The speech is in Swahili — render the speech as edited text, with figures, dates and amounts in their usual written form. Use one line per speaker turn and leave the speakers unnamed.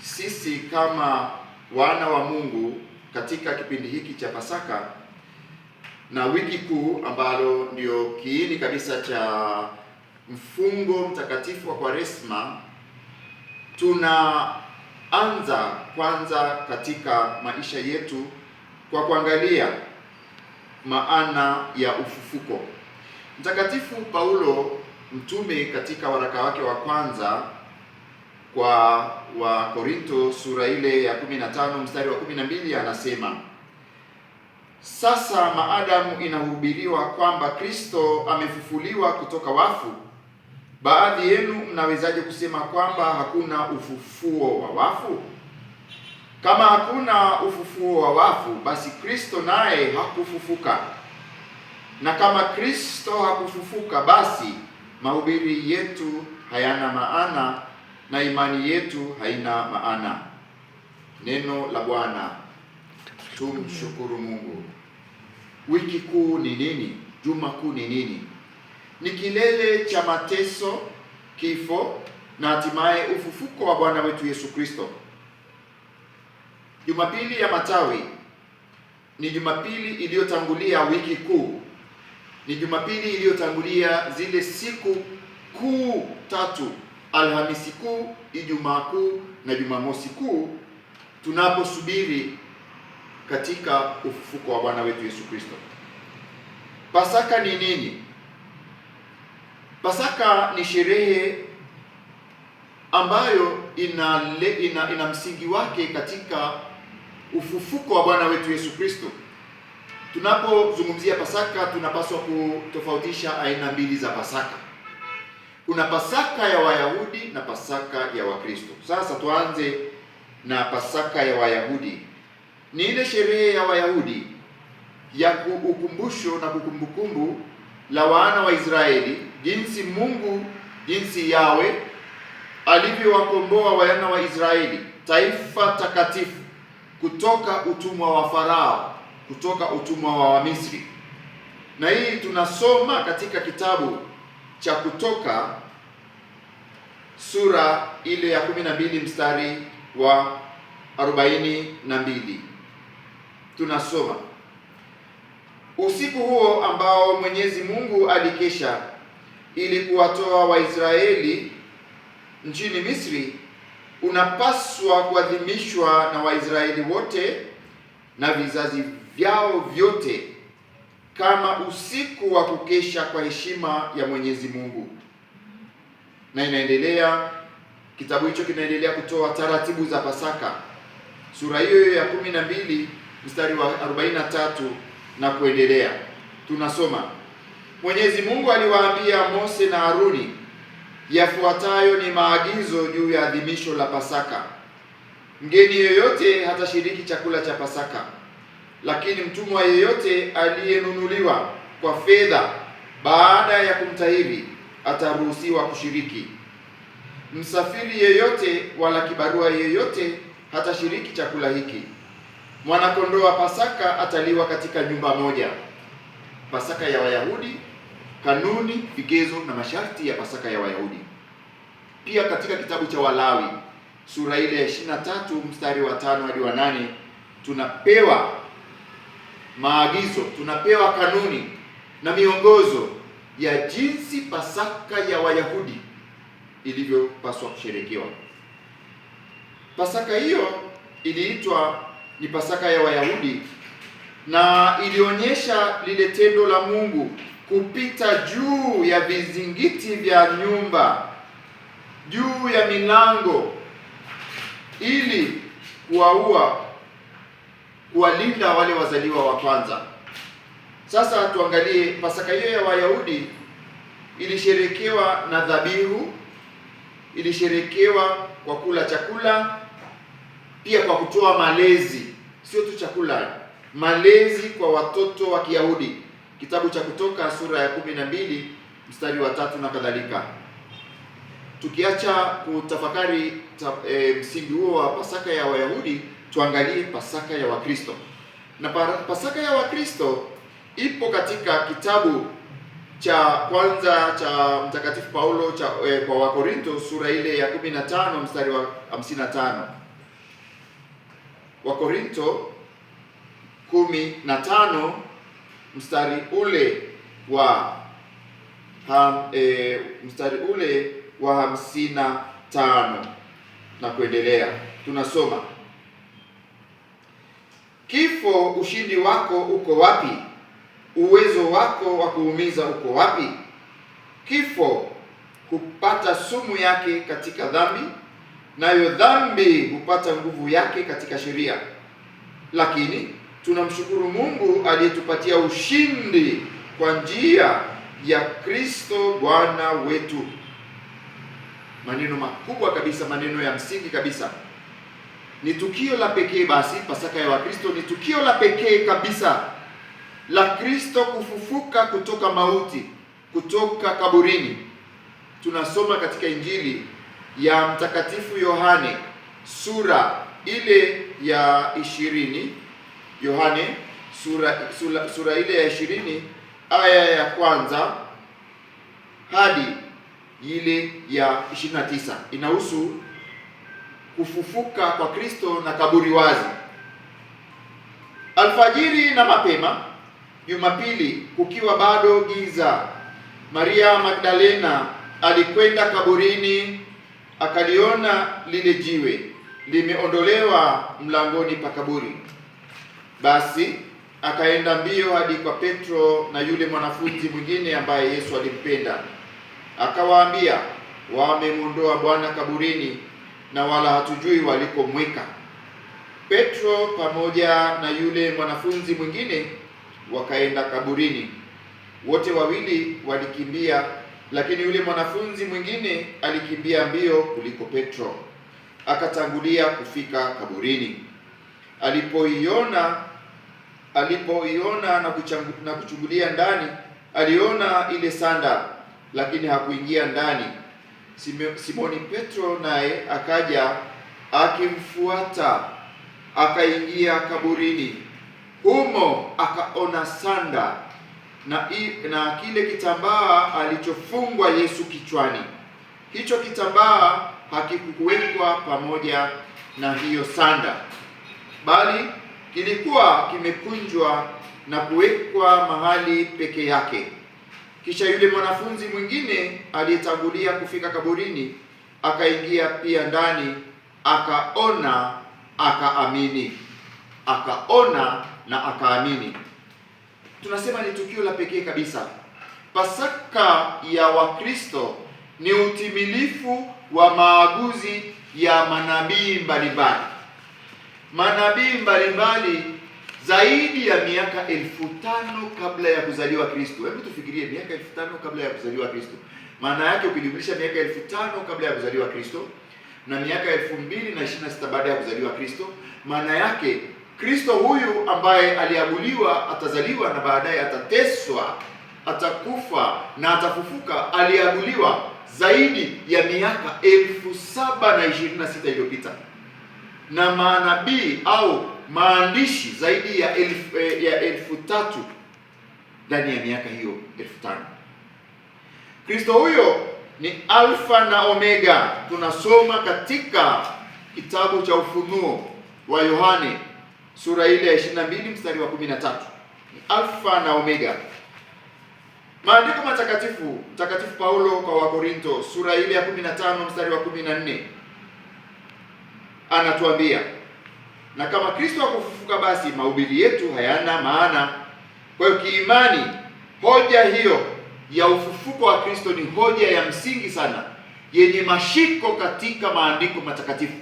sisi kama wana wa Mungu katika kipindi hiki cha Pasaka na wiki kuu ambalo ndio kiini kabisa cha mfungo mtakatifu wa Kwaresma, tunaanza kwanza katika maisha yetu kwa kuangalia maana ya ufufuko. Mtakatifu Paulo mtume katika waraka wake wa kwanza kwa Wakorinto sura ile ya 15 mstari wa 12 anasema, sasa maadamu inahubiriwa kwamba Kristo amefufuliwa kutoka wafu, baadhi yenu mnawezaje kusema kwamba hakuna ufufuo wa wafu? Kama hakuna ufufuo wa wafu, basi Kristo naye hakufufuka. Na kama Kristo hakufufuka, basi mahubiri yetu hayana maana na imani yetu haina maana. Neno la Bwana. Tumshukuru Mungu. Wiki kuu ni nini? Juma kuu ni nini? Ni kilele cha mateso, kifo na hatimaye ufufuko wa Bwana wetu Yesu Kristo. Jumapili ya Matawi ni Jumapili iliyotangulia wiki kuu. Ni Jumapili iliyotangulia zile siku kuu tatu: Alhamisi Kuu, Ijumaa Kuu na Jumamosi Kuu, tunaposubiri katika ufufuko wa Bwana wetu Yesu Kristo. Pasaka ni nini? Pasaka ni sherehe ambayo ina msingi wake katika ufufuko wa Bwana wetu Yesu Kristo. Tunapozungumzia Pasaka, tunapaswa kutofautisha aina mbili za Pasaka. Kuna Pasaka ya Wayahudi na Pasaka ya Wakristo. Sasa tuanze na Pasaka ya Wayahudi. Ni ile sherehe ya Wayahudi ya ukumbusho na kukumbukumbu la wana wa Israeli, jinsi Mungu, jinsi Yawe alivyowakomboa wana wa Israeli, taifa takatifu, kutoka utumwa wa Farao, kutoka utumwa wa Wamisri. Na hii tunasoma katika kitabu cha Kutoka sura ile ya 12 mstari wa 42. Tunasoma, usiku huo ambao Mwenyezi Mungu alikesha ili kuwatoa Waisraeli nchini Misri unapaswa kuadhimishwa na Waisraeli wote na vizazi vyao vyote kama usiku wa kukesha kwa heshima ya Mwenyezi Mungu. Na inaendelea, kitabu hicho kinaendelea kutoa taratibu za Pasaka. Sura hiyo ya 12 mstari wa 43 na kuendelea. Tunasoma, Mwenyezi Mungu aliwaambia Mose na Haruni, yafuatayo ni maagizo juu ya adhimisho la Pasaka. Mgeni yeyote hatashiriki chakula cha Pasaka, lakini mtumwa yeyote aliyenunuliwa kwa fedha baada ya kumtahiri ataruhusiwa kushiriki. Msafiri yeyote wala kibarua yeyote hatashiriki chakula hiki. Mwana-kondoo wa Pasaka ataliwa katika nyumba moja. Pasaka ya Wayahudi, kanuni, vigezo na masharti ya Pasaka ya Wayahudi. Pia katika kitabu cha Walawi sura ile ya 23 mstari wa 5 hadi wa 8 tunapewa maagizo, tunapewa kanuni na miongozo ya jinsi Pasaka ya Wayahudi ilivyopaswa kusherekewa. Pasaka hiyo iliitwa ni Pasaka ya Wayahudi na ilionyesha lile tendo la Mungu kupita juu ya vizingiti vya nyumba, juu ya milango, ili kuwalinda wale wazaliwa wa kwanza. Sasa tuangalie Pasaka hiyo ya Wayahudi ilisherekewa na dhabihu, ilisherekewa kwa kula chakula, pia kwa kutoa malezi, sio tu chakula, malezi kwa watoto wa Kiyahudi. Kitabu cha Kutoka sura ya 12 mstari wa 3 na kadhalika. Tukiacha kutafakari msingi huo wa Pasaka ya Wayahudi, tuangalie Pasaka ya Wakristo. Na Pasaka ya Wakristo ipo katika kitabu cha kwanza cha Mtakatifu Paulo kwa Wakorinto sura ile ya 15 mstari wa 55. Wakorintho 15 mstari ule wa 55 na kuendelea. Tunasoma: kifo, ushindi wako uko wapi? Uwezo wako wa kuumiza uko wapi? Kifo hupata sumu yake katika dhambi, nayo dhambi hupata nguvu yake katika sheria. Lakini tunamshukuru Mungu aliyetupatia ushindi kwa njia ya Kristo Bwana wetu. Maneno makubwa kabisa, maneno ya msingi kabisa. Ni tukio la pekee basi, Pasaka ya Wakristo ni tukio la pekee kabisa la Kristo kufufuka kutoka mauti, kutoka kaburini. Tunasoma katika Injili ya Mtakatifu Yohane sura ile ya 20, Yohane sura ile ya 20 aya ya kwanza hadi ile ya 29. Inahusu kufufuka kwa Kristo na kaburi wazi. Alfajiri na mapema Jumapili, kukiwa bado giza, Maria Magdalena alikwenda kaburini, akaliona lile jiwe limeondolewa mlangoni pa kaburi. Basi akaenda mbio hadi kwa Petro na yule mwanafunzi mwingine ambaye Yesu alimpenda, akawaambia, wamemwondoa Bwana kaburini, na wala hatujui walikomweka. Petro pamoja na yule mwanafunzi mwingine wakaenda kaburini. Wote wawili walikimbia, lakini yule mwanafunzi mwingine alikimbia mbio kuliko Petro, akatangulia kufika kaburini. Alipoiona na kuchungulia ndani, aliona ile sanda, lakini hakuingia ndani. Simoni Petro naye akaja akimfuata, akaingia kaburini. Humo akaona sanda na kile kitambaa alichofungwa Yesu kichwani. Hicho kitambaa hakikuwekwa pamoja na hiyo sanda, bali kilikuwa kimekunjwa na kuwekwa mahali peke yake. Kisha yule mwanafunzi mwingine aliyetangulia kufika kaburini akaingia pia ndani, akaona, akaamini. Akaona na akaamini. Tunasema ni tukio la pekee kabisa. Pasaka ya Wakristo ni utimilifu wa maaguzi ya manabii mbalimbali. Manabii mbalimbali zaidi ya miaka 5,000 kabla ya kuzaliwa Kristo. Hebu tufikirie miaka 5,000 kabla ya kuzaliwa Kristo. Maana yake ukijumlisha miaka 5,000 kabla ya kuzaliwa Kristo na miaka 2026 baada ya kuzaliwa Kristo, maana yake Kristo huyu ambaye aliaguliwa, atazaliwa na baadaye atateswa, atakufa na atafufuka, aliaguliwa zaidi ya miaka 7,026 iliyopita, na manabii au maandishi zaidi ya 3,000 ndani ya miaka hiyo 5,000. Kristo huyo ni Alfa na Omega. Tunasoma katika kitabu cha Ufunuo wa Yohane sura ile ya 22 mstari wa 13. Ni Alfa na Omega. Maandiko matakatifu, Mtakatifu Paulo kwa Wakorintho sura ile ya 15 mstari wa 14 anatuambia, na kama Kristo hakufufuka, basi mahubiri yetu hayana maana. Kwa hiyo kiimani, hoja hiyo ya ufufuko wa Kristo ni hoja ya msingi sana, yenye mashiko katika maandiko matakatifu.